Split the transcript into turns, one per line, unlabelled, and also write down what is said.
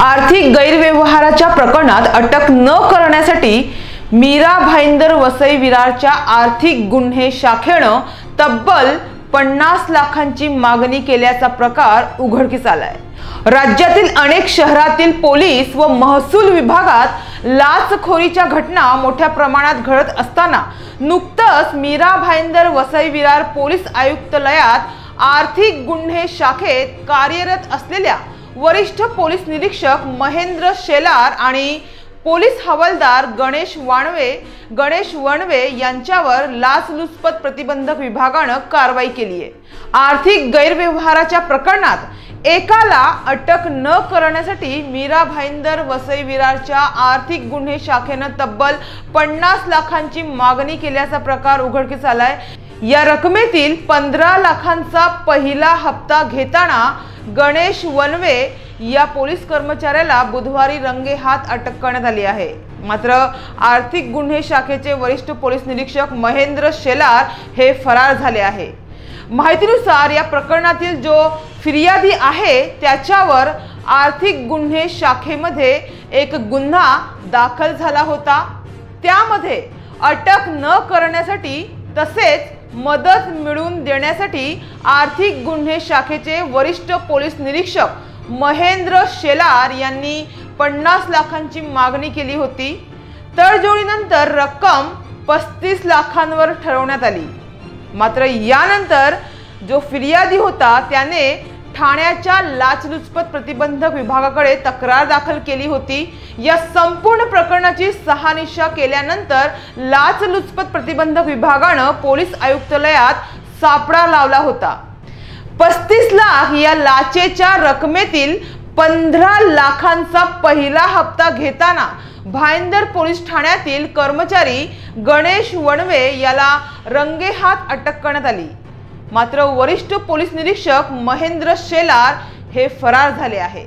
आर्थिक गैरव्यवहाराच्या प्रकरणात अटक न करण्यासाठी मीरा भाईंदर वसई विरारच्या आर्थिक गुन्हे शाखेनं तब्बल 50 लाखांची मागणी केल्याचा प्रकार उघडकीस आलाय। राज्यातील अनेक शहरातील पोलीस व महसूल विभागात लाचखोरीच्या घटना मोठ्या प्रमाणात घडत असताना नुकतंच मीरा भाईंदर वसई विरार पोलीस आयुक्तालयात आर्थिक गुन्हे शाखेत कार्यरत असलेल्या वरिष्ठ पोलीस निरीक्षक महेंद्र शेलार आणि पोलीस हवालदार गणेश वणवे यांच्यावर लाचलुचपत प्रतिबंधक विभागानं कारवाई केली आहे। आर्थिक गैरव्यवहाराच्या प्रकरणात एकाला अटक न करण्यासाठी मीरा भाईंदर वसई विरारच्या आर्थिक गुन्हे शाखेनं तब्बल 50 लाखांची मागणी केल्याचा प्रकार उघडकीस आलाय। या रकमेतील 15 लाखांचा पहिला हप्ता घेताना गणेश वणवे या पोलीस कर्मचाऱ्याला बुधवारी रंगेहात अटक करण्यात आली आहे। मात्र आर्थिक गुन्हे शाखेचे वरिष्ठ पोलीस निरीक्षक महेंद्र शेलार हे फरार झाले आहे। माहितीनुसार या प्रकरणातील जो फिर्यादी आहे त्याच्यावर आर्थिक गुन्हे शाखेमध्ये एक गुन्हा दाखल झाला होता। त्यामध्ये अटक न करण्यासाठी तसेच मदत मिळवून देण्यासाठी आर्थिक गुन्हे शाखेचे वरिष्ठ पोलीस निरीक्षक महेंद्र शेलार यांनी 50 लाखांची मागणी केली होती। तडजोडीनंतर रक्कम 35 लाखांवर ठरवण्यात आली। मात्र यानंतर जो फिर्यादी होता त्याने ठाण्याच्या लाचलुचपत प्रतिबंधक विभागाकडे तक्रार दाखल केली होती। या संपूर्ण प्रकरणाची शहानिशा केल्यानंतर लाचलुचपत प्रतिबंधक विभागानं पोलीस आयुक्तालयात सापळा लावला होता। 35 लाख या लाचेच्या रकमेतील 15 लाखांचा पहिला हप्ता घेताना भाईंदर पोलीस ठाण्यातील कर्मचारी गणेश वणवे याला रंगेहात अटक करण्यात आली। मात्र वरिष्ठ पोलीस निरीक्षक महेंद्र शेलार हे फरार झाले आहे।